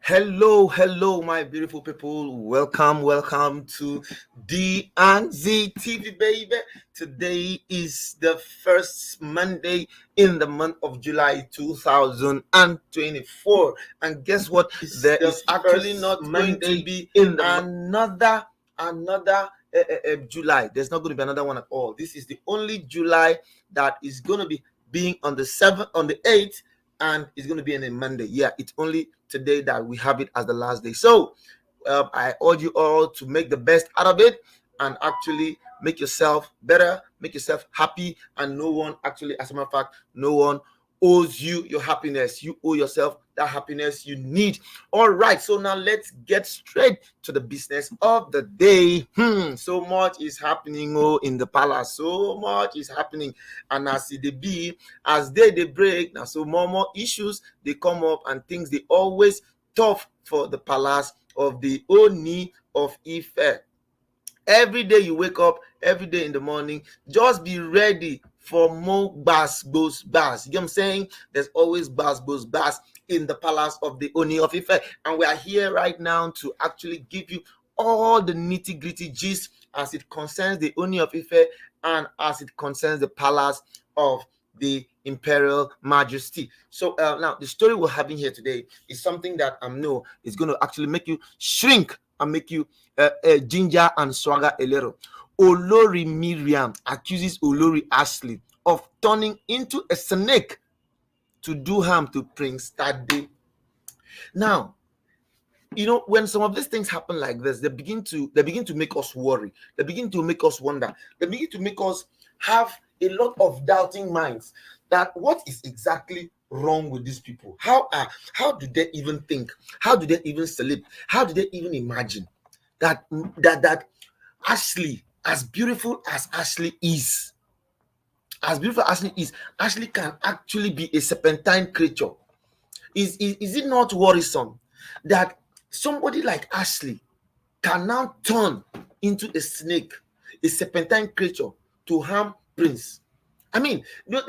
Hello, my beautiful people. Welcome to D and Z TV, baby. Today is the first Monday in the month of July 2024. And guess what? There is actually not going to be another July. There's not going to be another one at all. This is the only July that is going to be being on the 7th, on the 8th, and it's going to be on a Monday. Yeah, it's only today that we have it as the last day. So I urge you all to make the best out of it and actually make yourself better, make yourself happy, and no one actually, as a matter of fact, no one owes you your happiness. You owe yourself that happiness you need. All right, so now let's get straight to the business of the day. So much is happening in the palace. So much is happening, and as it be, as they break now, so more issues they come up, and things they always tough for the palace of the Ooni of Ife. Every day you wake up, every day in the morning, just be ready for more bas. You know what I'm saying? There's always bas in the palace of the Ooni of Ife. And we are here right now to actually give you all the nitty-gritty gist as it concerns the Ooni of Ife and as it concerns the palace of the Imperial Majesty. So now the story we're having here today is something that I know is going to actually make you shrink and make you ginger and swagger a little. Olori Mairam accuses Olori Ashley of turning into a snake to do harm to Prince Tade. Now, you know, when some of these things happen like this, they begin to make us worry. They begin to make us wonder. They begin to make us have a lot of doubting minds that what is exactly wrong with these people? How do they even think? How do they even sleep? How do they even imagine that Ashley, as beautiful as Ashley is, Ashley can actually be a serpentine creature? Is it not worrisome that somebody like Ashley can now turn into a snake, a serpentine creature, to harm Prince? I mean,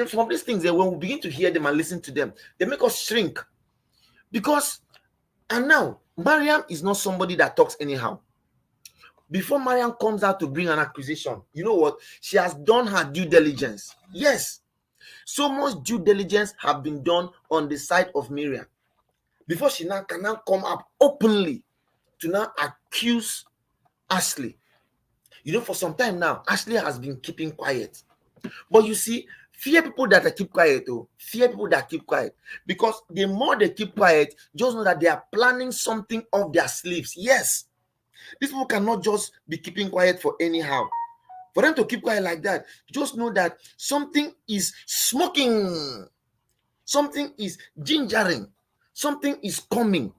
some of these things that when we begin to hear them and listen to them, they make us shrink. Because, and now, Mariam is not somebody that talks anyhow. Before Mariam comes out to bring an accusation, you know what? She has done her due diligence. Yes. So much due diligence have been done on the side of Mariam before she now can now come up openly to now accuse Ashley. You know, for some time now, Ashley has been keeping quiet. But you see, fear people that keep quiet, though. Fear people that keep quiet. Because the more they keep quiet, just know that they are planning something up their sleeves. Yes. These people cannot just be keeping quiet for anyhow. For them to keep quiet like that, just know that something is smoking. Something is gingering. Something is coming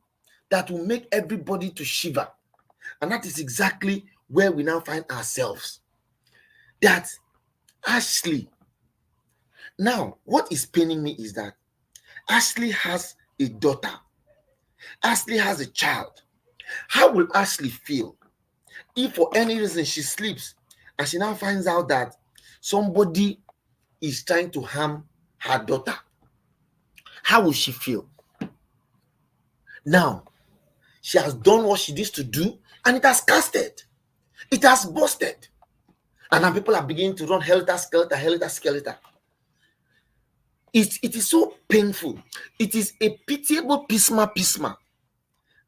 that will make everybody to shiver. And that is exactly where we now find ourselves. That Ashley. Now, what is paining me is that Ashley has a daughter. Ashley has a child. How will Ashley feel if for any reason she sleeps and she now finds out that somebody is trying to harm her daughter? How will she feel? Now, she has done what she needs to do and it has casted. It has busted. And now people are beginning to run helter-skelter. It is so painful. It is a pitiable pisma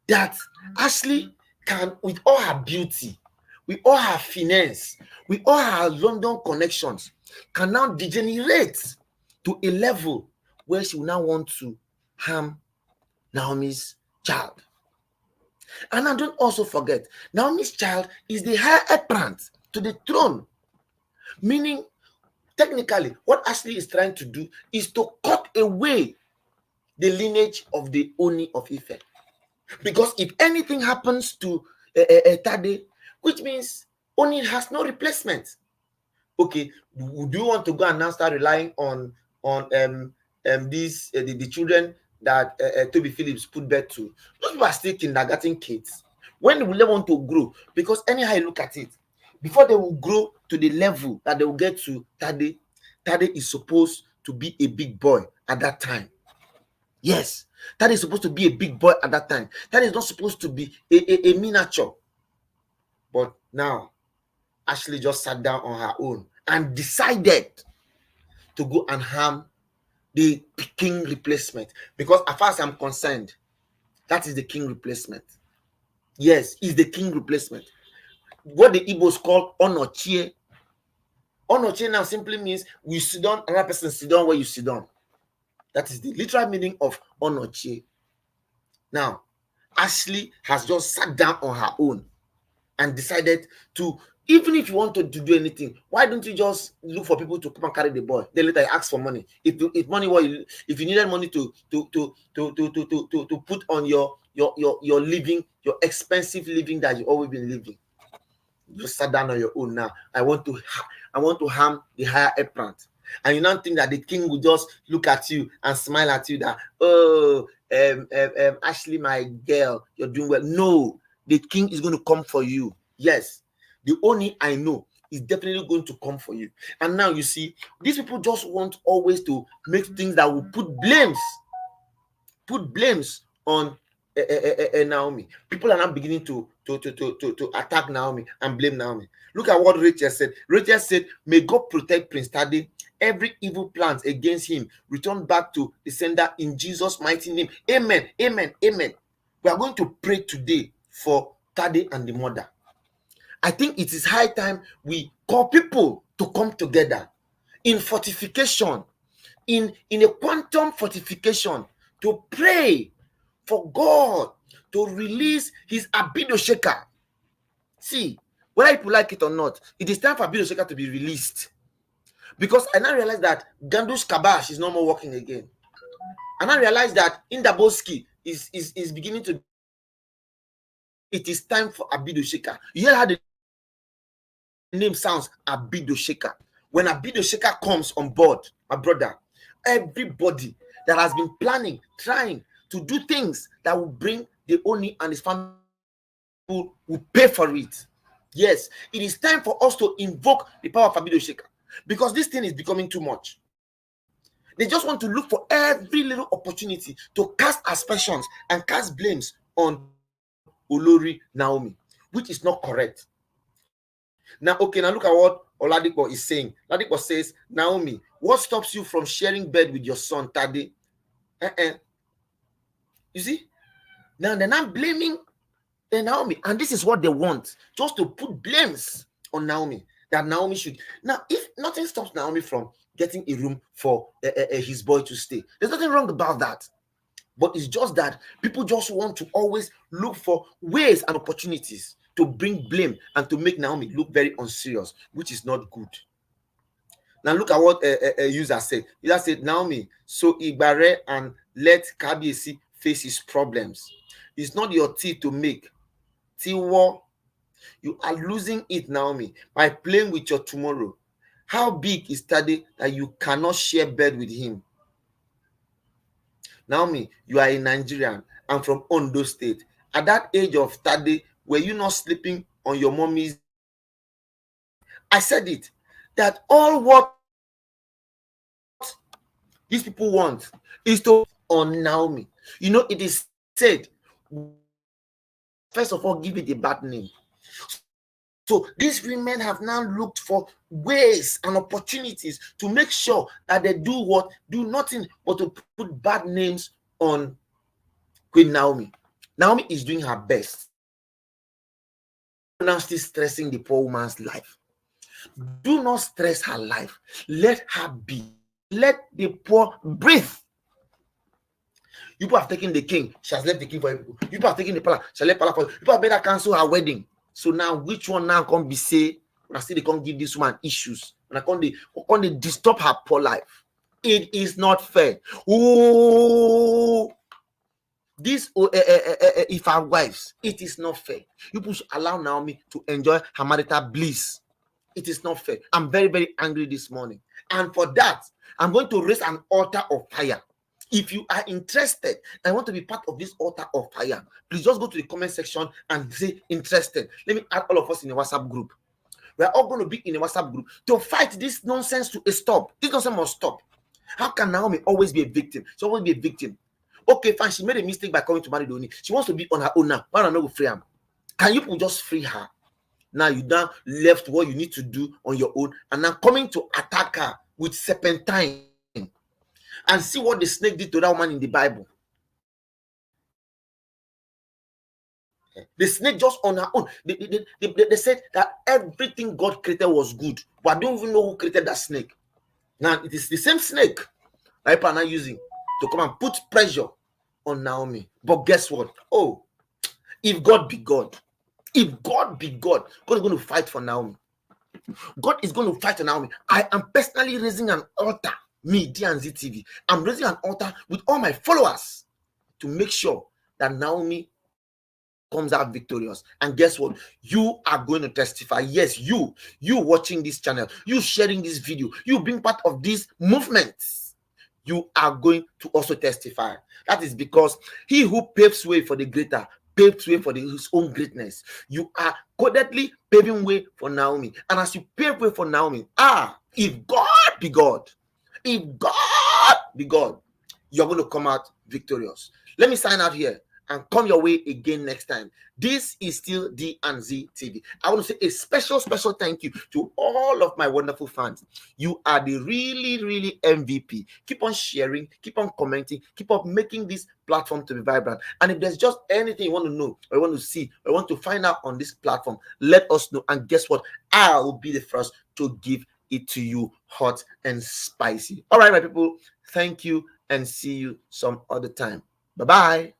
that Ashley can, with all her beauty, with all her finesse, with all her London connections, can now degenerate to a level where she will now want to harm Naomi's child. And now don't also forget, Naomi's child is the heir apparent to the throne. Meaning, technically, what Ashley is trying to do is to cut away the lineage of the Ooni of Ife. Because if anything happens to Tade, which means Ooni has no replacement. Okay, do you want to go and now start relying on these the children that Tobi Phillips put birth to? Those people are still kindergarten kids. When will they want to grow? Because anyhow you look at it, before they will grow to the level that they will get to Tade is supposed to be a big boy at that time. Yes, that is supposed to be a big boy at that time. That is not supposed to be a miniature. But now, Ashley just sat down on her own and decided to go and harm the king replacement. Because as far as I'm concerned, that is the king replacement. Yes, is the king replacement. What the Igbos call onochie. Onochie now simply means we sit down, another person sit down where you sit down. That is the literal meaning of onochie. Now, Ashley has just sat down on her own and decided to, even if you want to do anything, why don't you just look for people to come and carry the boy? Then later you ask for money. If money, if you needed money to put on your living, your expensive living that you always been living, you sat down on your own. Now I want to harm the higher up plant, and you now think that the king will just look at you and smile at you that, oh, Ashley, my girl, you're doing well. No, the king is going to come for you. Yes, the Ooni I know is definitely going to come for you. And now you see, these people just want always to make things that will put blames on Naomi. People are now beginning to attack Naomi and blame Naomi. Look at what Rachel said. Rachel said, may God protect Prince Tade. Every evil plans against him return back to the sender in Jesus' mighty name. Amen. Amen. Amen. We are going to pray today for Tade and the mother. I think it is high time we call people to come together in fortification, in a quantum fortification, to pray for God to release his abidosheka. See, whether people like it or not, it is time for abidosheka to be released. Because I now realize that Gandu's Kabash is no more working again. And I realize that Indaboski is beginning to. It is time for abidosheka. You hear how the name sounds, abidosheka. When abidosheka comes on board, my brother, everybody that has been planning, trying to do things that will bring the Ooni and his family will pay for it. Yes, it is time for us to invoke the power of abidosheka, because this thing is becoming too much. They just want to look for every little opportunity to cast aspersions and cast blames on Olori Naomi, which is not correct. Now, okay, now look at what Oladipo is saying. Oladipo says, Naomi, what stops you from sharing bed with your son, Tade? You see? Now they're not blaming Naomi. And this is what they want, just to put blames on Naomi, that Naomi should. Now, if nothing stops Naomi from getting a room for his boy to stay, there's nothing wrong about that. But it's just that people just want to always look for ways and opportunities to bring blame and to make Naomi look very unserious, which is not good. Now look at what a user said. User said, Naomi, so Igbare and let Kabiyesi face his problems. It's not your tea to make. Tiwo, you are losing it, Naomi, by playing with your tomorrow. How big is Tade that you cannot share bed with him? Naomi, you are a Nigerian and from Ondo State. At that age of Tade, were you not sleeping on your mommy's? I said it, that all what these people want is to on Naomi. You know, it is said, first of all, give it a bad name. So these women have now looked for ways and opportunities to make sure that they do nothing but to put bad names on Queen Naomi. Naomi is doing her best. Now still stressing the poor woman's life. Do not stress her life. Let her be. Let the poor breathe. You people have taken the king. She has left the king for people. You people have taken the palace. She has left palace for you. People have better cancel her wedding. So now, which one now can be say? When I see they can't give this woman issues, and I can't disturb her poor life. It is not fair. Oh, this if our wives, it is not fair. You people should allow Naomi to enjoy her marital bliss. It is not fair. I'm very, very angry this morning, and for that, I'm going to raise an altar of fire. If you are interested and want to be part of this altar of fire, please just go to the comment section and say interested. Let me add all of us in a WhatsApp group. We are all going to be in a WhatsApp group to fight this nonsense to a stop. This nonsense must stop. How can Naomi always be a victim? She always be a victim. Okay, fine. She made a mistake by coming to marry the Ooni. She wants to be on her own now. Why not go free her? Can you just free her? Now you now left what you need to do on your own, and now coming to attack her with serpentine. And see what the snake did to that woman in the Bible. The snake just on her own. They said that everything God created was good, but I don't even know who created that snake. Now it is the same snake that people are now using to come and put pressure on Naomi. But guess what? Oh, if God be God, if God be God, God is going to fight for Naomi. God is going to fight for Naomi. I am personally raising an altar, me, DNZ TV. I'm raising an altar with all my followers to make sure that Naomi comes out victorious. And guess what? You are going to testify. Yes, you watching this channel, you sharing this video, you being part of these movements, you are going to also testify. That is because he who paves way for the greater paved way for his own greatness. You are codedly paving way for Naomi. And as you pave way for Naomi, if God be God, if God be God, you're going to come out victorious. Let me sign out here and come your way again next time. This is still D&Z TV. I want to say a special thank you to all of my wonderful fans. You are the really MVP. Keep on sharing, keep on commenting, keep on making this platform to be vibrant. And if there's just anything you want to know, or you want to see, or you want to find out on this platform, let us know. And guess what? I will be the first to give it to you hot and spicy. All right, my people, thank you and see you some other time. Bye-bye.